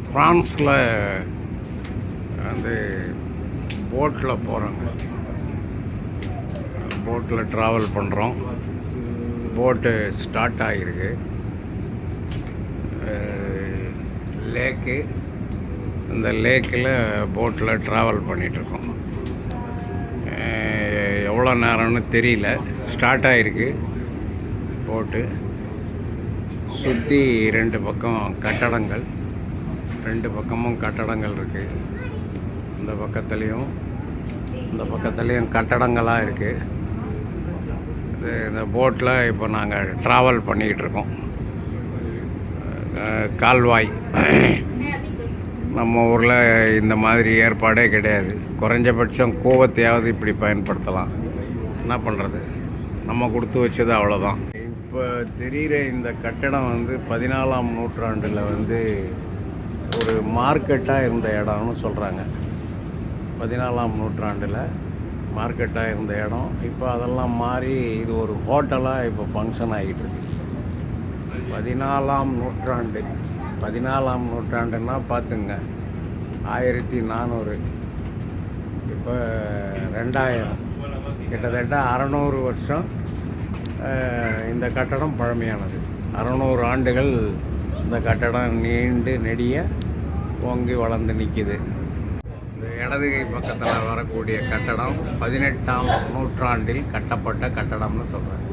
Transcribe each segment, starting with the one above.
ஃப்ரான்ஸில் வந்து போட்டில் போகிறோங்க. போட்டில் ட்ராவல் பண்ணுறோம். போட்டு ஸ்டார்ட் ஆகிருக்கு. லேக்கு, இந்த லேக்கில் போட்டில் ட்ராவல் பண்ணிகிட்ருக்கோம். எவ்வளோ நேரம்னு தெரியல. ஸ்டார்ட் ஆகிருக்கு போட்டு. சுற்றி ரெண்டு பக்கம் கட்டடங்கள், ரெண்டு பக்கமும் கட்டடங்கள் இருக்குது. இந்த பக்கத்துலேயும் கட்டடங்களாக இருக்குது. இந்த போட்டில் இப்போ நாங்கள் ட்ராவல் பண்ணிக்கிட்டு இருக்கோம். கால்வாய் நம்ம ஊரில் இந்த மாதிரி ஏற்பாடே கிடையாது. குறைஞ்சபட்சம் கூவத்தையாவது இப்படி பயன்படுத்தலாம். என்ன பண்ணுறது, நம்ம கொடுத்து வச்சது அவ்வளோதான். இப்போ தெரிகிற இந்த கட்டடம் வந்து 14ஆம் நூற்றாண்டில் வந்து ஒரு மார்க்கெட்டாக இருந்த இடம்னு சொல்கிறாங்க. 14ஆம் நூற்றாண்டில் மார்க்கெட்டாக இருந்த இடம் இப்போ அதெல்லாம் மாறி இது ஒரு ஹோட்டலாக இப்போ ஃபங்க்ஷன் ஆகிட்டு இருக்கு. 14ஆம் நூற்றாண்டுன்னா பார்த்துங்க, 1400, இப்போ 2000, கிட்டத்தட்ட 600 வருஷம் இந்த கட்டடம் பழமையானது. 600 ஆண்டுகள் இந்த கட்டடம் நீண்டு நெடிய ஓங்கி வளர்ந்து நிற்கிது. இந்த இடதுகை பக்கத்தில் வரக்கூடிய கட்டடம் 18ஆம் நூற்றாண்டில் கட்டப்பட்ட கட்டடம்னு சொல்கிறாங்க.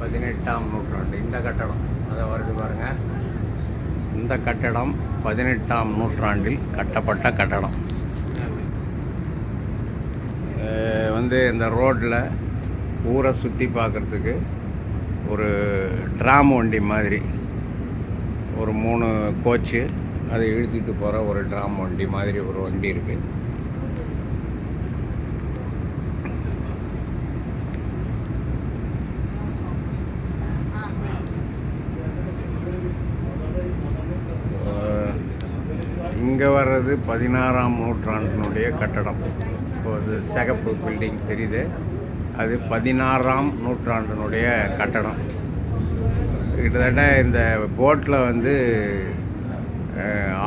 18ஆம் நூற்றாண்டு இந்த கட்டடம், அதை வருது பாருங்கள். இந்த கட்டடம் 18ஆம் நூற்றாண்டில் கட்டப்பட்ட கட்டடம். வந்து இந்த ரோட்டில் ஊரை சுற்றி பார்க்குறதுக்கு ஒரு ட்ராம் வண்டி மாதிரி ஒரு 3 கோச்சு அதை இழுத்திட்டு போகிற ஒரு ட்ராம் வண்டி மாதிரி ஒரு வண்டி இருக்குது. இங்கே வர்றது 16ஆம் நூற்றாண்டினுடைய கட்டடம். இப்போது சிகப்பு பில்டிங் தெரியுது, அது 16ஆம் நூற்றாண்டினுடைய கட்டடம். கிட்டத்தட்ட இந்த போட்டில் வந்து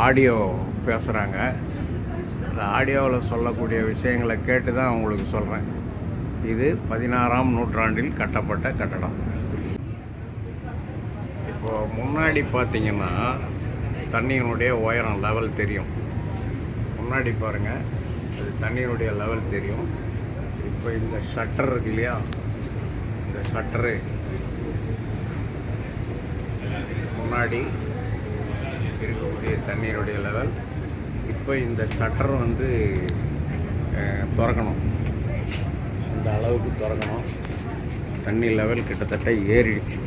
ஆடியோ பேசுகிறாங்க. அந்த ஆடியோவில் சொல்லக்கூடிய விஷயங்களை கேட்டு தான் உங்களுக்கு சொல்கிறேன். இது 16ஆம் நூற்றாண்டில் கட்டப்பட்ட கட்டடம். இப்போது முன்னாடி பார்த்திங்கன்னா தண்ணியினுடைய உயரம் லெவல் தெரியும். முன்னாடி பாருங்கள், அது தண்ணியினுடைய லெவல் தெரியும். இப்போ இந்த ஷட்டர் இருக்கு இல்லையா, இந்த ஷட்டரு முன்னாடி இருக்கக்கூடிய தண்ணீருடைய லெவல். இப்போ இந்த ஷட்டர் வந்து திறக்கணும், இந்த அளவுக்கு திறக்கணும். தண்ணி லெவல் கிட்டத்தட்ட ஏறிடுச்சு,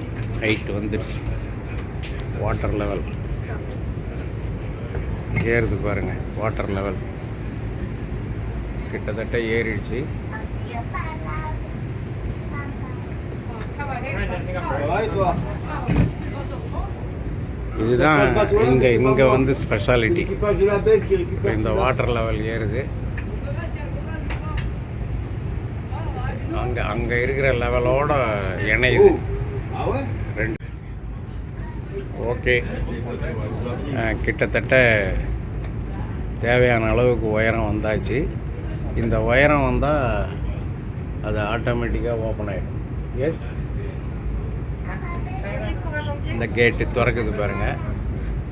ஹைட் வந்துடுச்சு. வாட்டர் லெவல் ஏறுது பாருங்கள். வாட்டர் லெவல் கிட்டத்தட்ட ஏறிடுச்சு. இதுதான் இங்கே வந்து ஸ்பெஷாலிட்டி. இந்த வாட்டர் லெவல் ஏறுது. அங்கே இருக்கிற லெவலோட இணையுது ரெண்டு. ஓகே, கிட்டத்தட்ட தேவையான அளவுக்கு உயரம் வந்தாச்சு. இந்த உயரம் வந்தால் அது ஆட்டோமேட்டிக்காக ஓப்பன் ஆகிடும். எஸ், இந்த கேட்டு திறக்குது பாருங்கள்.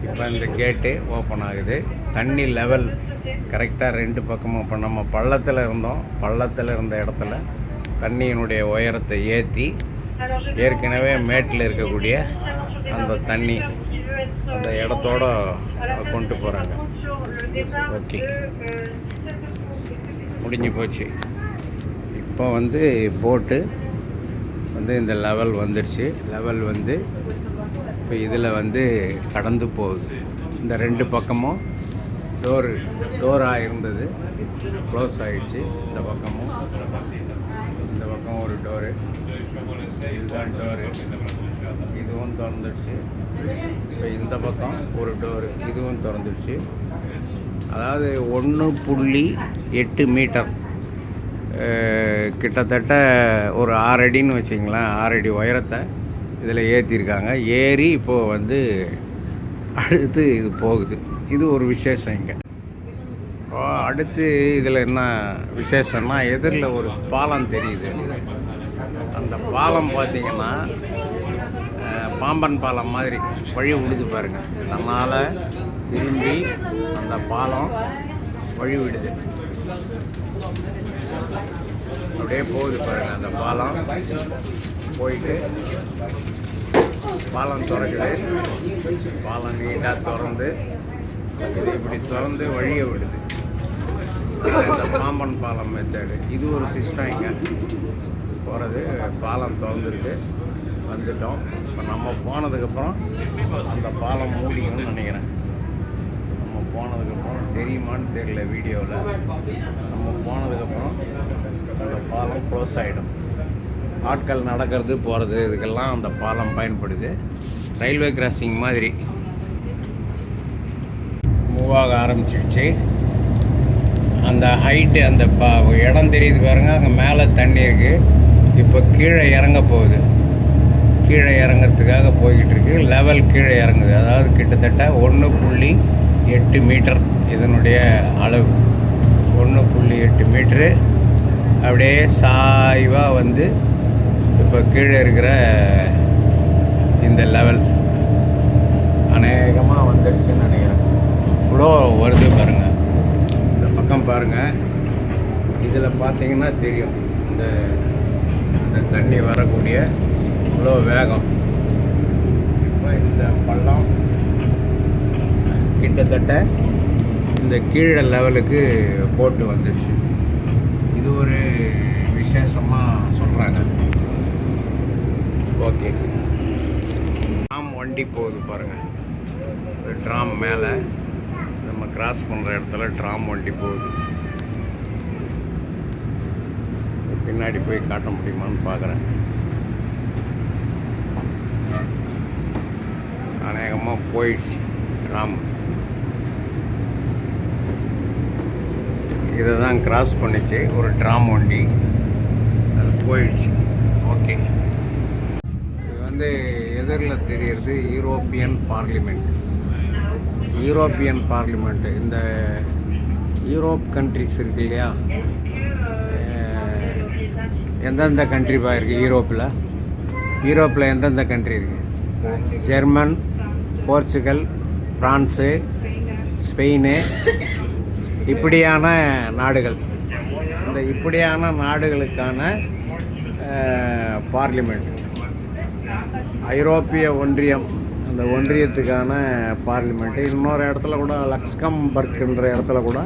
இப்போ இந்த கேட்டு ஓப்பன் ஆகுது. தண்ணி லெவல் கரெக்டாக ரெண்டு பக்கமும். இப்போ நம்ம பள்ளத்தில் இருந்த இடத்துல தண்ணியினுடைய உயரத்தை ஏற்றி ஏற்கனவே மேட்டில் இருக்கக்கூடிய அந்த தண்ணி அந்த இடத்தோட கொண்டு போகிறாங்க. ஓகே, முடிஞ்சு போச்சு. இப்போ வந்து போட்டு வந்து இந்த லெவல் வந்துடுச்சு. லெவல் வந்து இப்போ இதில் வந்து கடந்து போகுது. இந்த ரெண்டு பக்கமும் டோராக இருந்தது, க்ளோஸ் ஆகிடுச்சு. இந்த பக்கம் ஒரு டோரு, இதுதான் டோரு, இதுவும் திறந்துடுச்சு. இப்போ இந்த பக்கம் ஒரு டோரு, இதுவும் திறந்துடுச்சு. அதாவது 1.8 மீட்டர், கிட்டத்தட்ட ஒரு 6 அடின்னு வச்சிங்களேன். 6 அடி உயரத்தை இதில் ஏற்றிருக்காங்க. ஏறி இப்போது வந்து அடுத்து இது போகுது. இது ஒரு விசேஷம் இங்கே. அடுத்து இதில் என்ன விசேஷம்னா, எதிரில் ஒரு பாலம் தெரியுது. அந்த பாலம் பார்த்திங்கன்னா பாம்பன் பாலம் மாதிரி வழி விடுது பாருங்கள். நம்மளால் திரும்பி அந்த பாலம் வழி விடுது. அப்படியே போகுது பாருங்கள். அந்த பாலம் போயிட்டு பாலம் திறக்குது. பாலம் நீட்டாக திறந்து இது இப்படி திறந்து வழியை விடுது. இந்த பாம்பன் பாலம் மெத்தடு. இது ஒரு சிஸ்டம் இங்கே போகிறது. பாலம் திறந்துருக்கு, வந்துட்டோம். இப்போ நம்ம போனதுக்கப்புறம் அந்த பாலம் மூடிக்கணும்னு நினைக்கிறேன். நம்ம போனதுக்கப்புறம் தெரியுமான்னு தெரியல வீடியோவில். நம்ம போனதுக்கப்புறம் அந்த பாலம் க்ளோஸ் ஆகிடும். ஆட்கள் நடக்கிறது போகிறது இதுக்கெல்லாம் அந்த பாலம் பயன்படுது. ரயில்வே கிராசிங் மாதிரி மூவ் ஆக ஆரம்பிச்சிடுச்சு. அந்த ஹைட்டு அந்த இடம் தெரியுது பாருங்கள். அங்கே மேலே தண்ணி இருக்குது. இப்போ கீழே இறங்க போகுது. கீழே இறங்கிறதுக்காக போய்கிட்டு இருக்கு. லெவல் கீழே இறங்குது. அதாவது கிட்டத்தட்ட 1.8 மீட்டர் இதனுடைய அளவு. 1.8 மீட்ரு அப்படியே சாய்வாக வந்து இப்போ கீழே இருக்கிற இந்த லெவல் அநேகமாக வந்துடுச்சுன்னு நினைக்கிறேன். ஃப்ளோ வருது பாருங்கள். இந்த பக்கம் பாருங்கள். இதில் பார்த்தீங்கன்னா தெரியும் இந்த தண்ணி வரக்கூடிய ஃப்ளோ வேகம். இப்போ இந்த பள்ளம் கிட்டத்தட்ட இந்த கீழே லெவலுக்கு போட்டு வந்துடுச்சு. இது ஒரு விசேஷமாக சொல்கிறாங்க. ஓகே, ட்ராம் வண்டி போகுது பாருங்கள். ட்ராம் மேலே நம்ம கிராஸ் பண்ணுற இடத்துல ட்ராம் வண்டி போகுது. பின்னாடி போய் காட்ட முடியுமான்னு பார்க்குறேன். அநேகமாக போயிடுச்சு ட்ராம். இதை தான் கிராஸ் பண்ணிச்சு ஒரு ட்ராம் வண்டி. அது போயிடுச்சு. ஓகே, இது வந்து எதிரில் தெரிகிறது யூரோப்பியன் பார்லிமெண்ட். யூரோப்பியன் பார்லிமெண்ட்டு இந்த யூரோப் கண்ட்ரிஸ் இருக்கு இல்லையா, எந்தெந்த கண்ட்ரி இருக்குது யூரோப்பில் எந்தெந்த கண்ட்ரி இருக்குது? ஜெர்மன், போர்ச்சுகல், ஃப்ரான்ஸு, ஸ்பெயின், இப்படியான நாடுகள். இந்த இப்படியான நாடுகளுக்கான பார்லிமெண்ட். ஐரோப்பிய ஒன்றியம், அந்த ஒன்றியத்துக்கான பார்லிமெண்ட்டு. இன்னொரு இடத்துல கூட லக்சம்பர்க்ன்ற இடத்துல கூட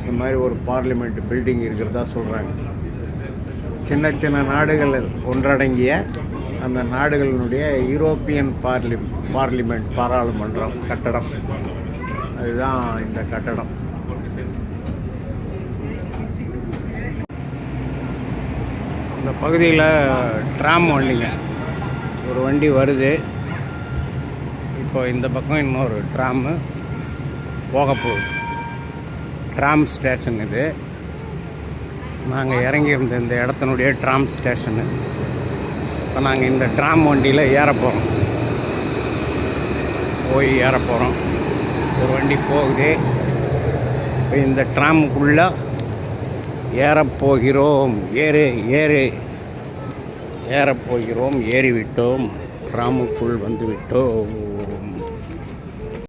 இந்த மாதிரி ஒரு பார்லிமெண்ட் பில்டிங் இருக்கிறதா சொல்கிறாங்க. சின்ன சின்ன நாடுகள் ஒன்றடங்கிய அந்த நாடுகளினுடைய யூரோப்பியன் பார்லிமெண்ட் பாராளுமன்றம் கட்டடம். அதுதான் இந்த கட்டடம். இந்த பகுதியில் ட்ராம் வண்டிங்க ஒரு வண்டி வருது. இப்போ இந்த பக்கம் இன்னொரு ட்ராமு போக போகுது. ட்ராம் ஸ்டேஷன் இது. நாங்கள் இறங்கியிருந்த இந்த இடத்தினுடைய ட்ராம் ஸ்டேஷனு. இப்போ நாங்கள் இந்த ட்ராம் வண்டியில் ஏற போகிறோம். ஏற போகிறோம். ஒரு வண்டி போகுது. இப்போ இந்த ட்ராமுக்குள்ளே ஏறப்போகிறோம். ஏறப்போகிறோம். ஏறிவிட்டோம். ட்ராமுக்குள் வந்து விட்டோம்.